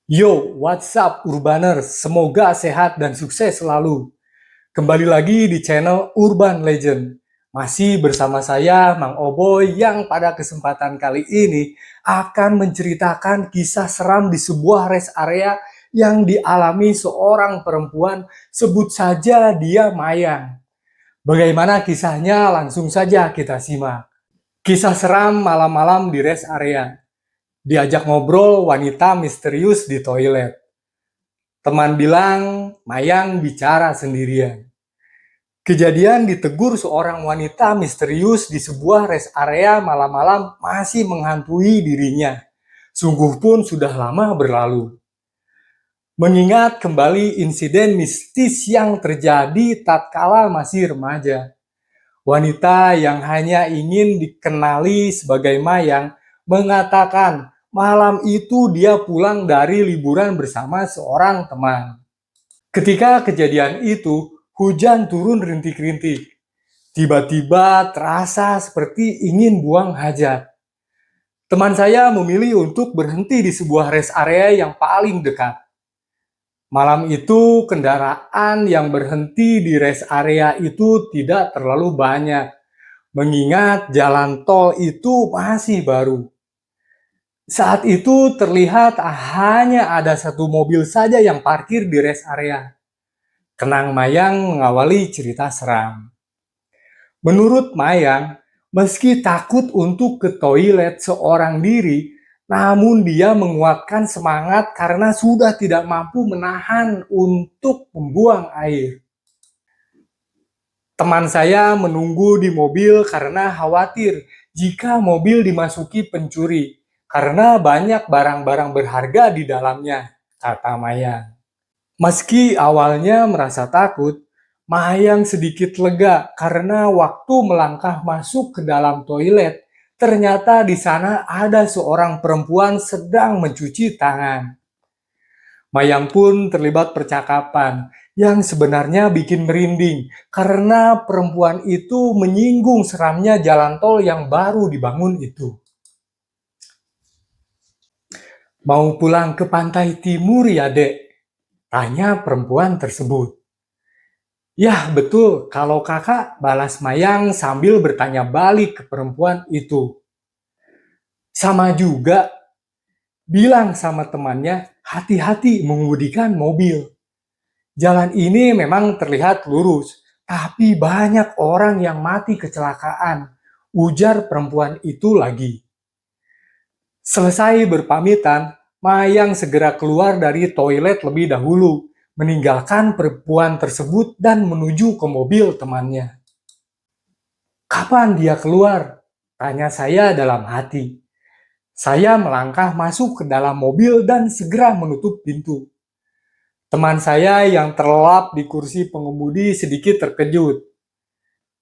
Yo, what's up Urbaners? Semoga sehat dan sukses selalu. Kembali lagi di channel Urban Legend. Masih bersama saya, Mang Oboy, yang pada kesempatan kali ini akan menceritakan kisah seram di sebuah rest area yang dialami seorang perempuan, sebut saja dia Mayang. Bagaimana kisahnya? Langsung saja kita simak. Kisah seram malam-malam di rest area. Diajak ngobrol wanita misterius di toilet. Teman bilang, Mayang bicara sendirian. Kejadian ditegur seorang wanita misterius di sebuah rest area malam-malam masih menghantui dirinya. Sungguh pun sudah lama berlalu. Mengingat kembali insiden mistis yang terjadi tatkala masih remaja. Wanita yang hanya ingin dikenali sebagai Mayang mengatakan malam itu dia pulang dari liburan bersama seorang teman. Ketika kejadian itu, hujan turun rintik-rintik. Tiba-tiba terasa seperti ingin buang hajat. Teman saya memilih untuk berhenti di sebuah rest area yang paling dekat. Malam itu kendaraan yang berhenti di rest area itu tidak terlalu banyak, mengingat jalan tol itu masih baru. Saat itu terlihat hanya ada satu mobil saja yang parkir di rest area. Kenang Mayang mengawali cerita seram. Menurut Mayang, meski takut untuk ke toilet seorang diri, namun dia menguatkan semangat karena sudah tidak mampu menahan untuk membuang air. Teman saya menunggu di mobil karena khawatir jika mobil dimasuki pencuri, karena banyak barang-barang berharga di dalamnya, kata Mayang. Meski awalnya merasa takut, Mayang sedikit lega karena waktu melangkah masuk ke dalam toilet, ternyata di sana ada seorang perempuan sedang mencuci tangan. Mayang pun terlibat percakapan yang sebenarnya bikin merinding karena perempuan itu menyinggung seramnya jalan tol yang baru dibangun itu. Mau pulang ke pantai timur ya, Dek? Tanya perempuan tersebut. Yah betul, kalau kakak, balas Mayang sambil bertanya balik ke perempuan itu. Sama juga, bilang sama temannya, hati-hati mengemudikan mobil. Jalan ini memang terlihat lurus, tapi banyak orang yang mati kecelakaan, ujar perempuan itu lagi. Selesai berpamitan, Mayang segera keluar dari toilet lebih dahulu, meninggalkan perempuan tersebut dan menuju ke mobil temannya. Kapan dia keluar? Tanya saya dalam hati. Saya melangkah masuk ke dalam mobil dan segera menutup pintu. Teman saya yang terlelap di kursi pengemudi sedikit terkejut.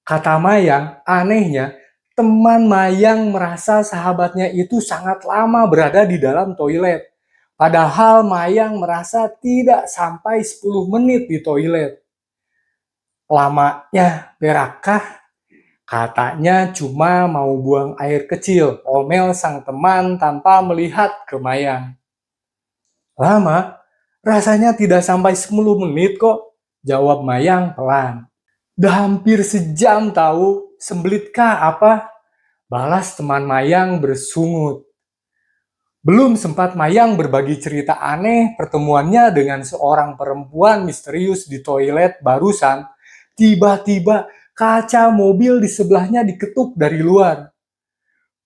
Kata Mayang, anehnya, teman Mayang merasa sahabatnya itu sangat lama berada di dalam toilet. Padahal Mayang merasa tidak sampai 10 menit di toilet. Lamanya berakkah? Katanya cuma mau buang air kecil, omel sang teman tanpa melihat ke Mayang. Lama? Rasanya tidak sampai 10 menit kok, jawab Mayang pelan. Dah hampir sejam tahu, sembelitkah apa? Balas teman Mayang bersungut. Belum sempat Mayang berbagi cerita aneh pertemuannya dengan seorang perempuan misterius di toilet barusan, tiba-tiba kaca mobil di sebelahnya diketuk dari luar.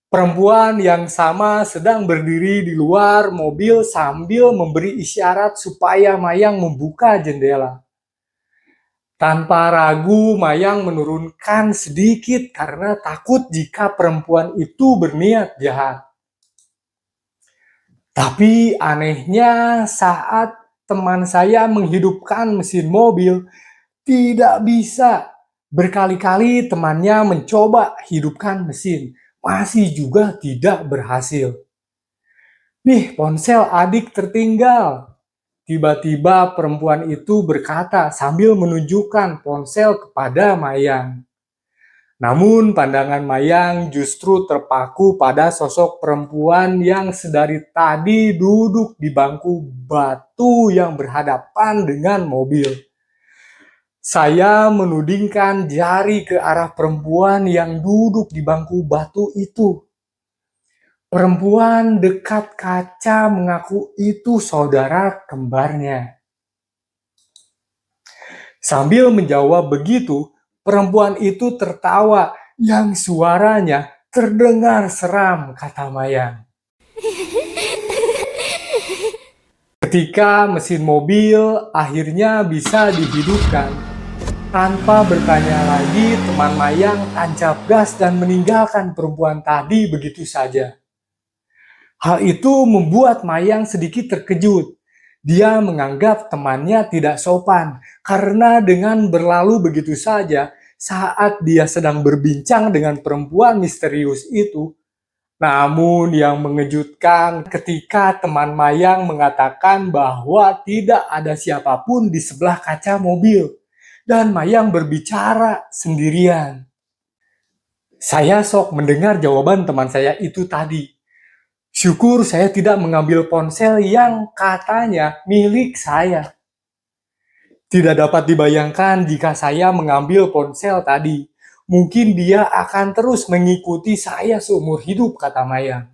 Perempuan yang sama sedang berdiri di luar mobil sambil memberi isyarat supaya Mayang membuka jendela. Tanpa ragu, Mayang menurunkan sedikit karena takut jika perempuan itu berniat jahat. Tapi anehnya saat teman saya menghidupkan mesin mobil, tidak bisa. Berkali-kali temannya mencoba hidupkan mesin, masih juga tidak berhasil. Nih, ponsel adik tertinggal. Tiba-tiba perempuan itu berkata sambil menunjukkan ponsel kepada Mayang. Namun pandangan Mayang justru terpaku pada sosok perempuan yang sedari tadi duduk di bangku batu yang berhadapan dengan mobil. Saya menudingkan jari ke arah perempuan yang duduk di bangku batu itu. Perempuan dekat kaca mengaku itu saudara kembarnya. Sambil menjawab begitu, perempuan itu tertawa yang suaranya terdengar seram, kata Mayang. Ketika mesin mobil akhirnya bisa dihidupkan, tanpa bertanya lagi, teman Mayang tancap gas dan meninggalkan perempuan tadi begitu saja. Hal itu membuat Mayang sedikit terkejut. Dia menganggap temannya tidak sopan karena dengan berlalu begitu saja saat dia sedang berbincang dengan perempuan misterius itu. Namun yang mengejutkan ketika teman Mayang mengatakan bahwa tidak ada siapapun di sebelah kaca mobil dan Mayang berbicara sendirian. Saya sok mendengar jawaban teman saya itu tadi. Syukur saya tidak mengambil ponsel yang katanya milik saya. Tidak dapat dibayangkan jika saya mengambil ponsel tadi. Mungkin dia akan terus mengikuti saya seumur hidup, kata Mayang.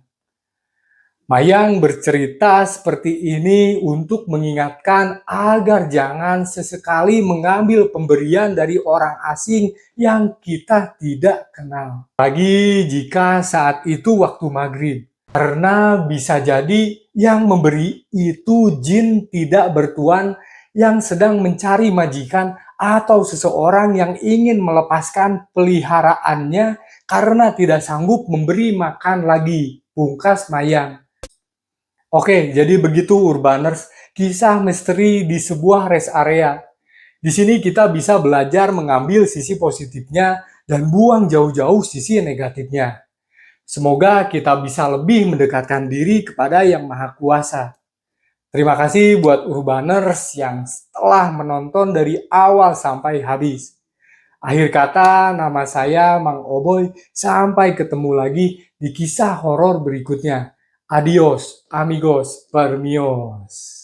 Mayang bercerita seperti ini untuk mengingatkan agar jangan sesekali mengambil pemberian dari orang asing yang kita tidak kenal. Lagi jika saat itu waktu maghrib. Karena bisa jadi yang memberi itu jin tidak bertuan yang sedang mencari majikan atau seseorang yang ingin melepaskan peliharaannya karena tidak sanggup memberi makan lagi, pungkas Mayang. Oke, jadi begitu Urbaners, kisah misteri di sebuah rest area. Di sini kita bisa belajar mengambil sisi positifnya dan buang jauh-jauh sisi negatifnya. Semoga kita bisa lebih mendekatkan diri kepada Yang Maha Kuasa. Terima kasih buat Urbaners yang telah menonton dari awal sampai habis. Akhir kata, nama saya Mang Oboy. Sampai ketemu lagi di kisah horor berikutnya. Adios, amigos, permios.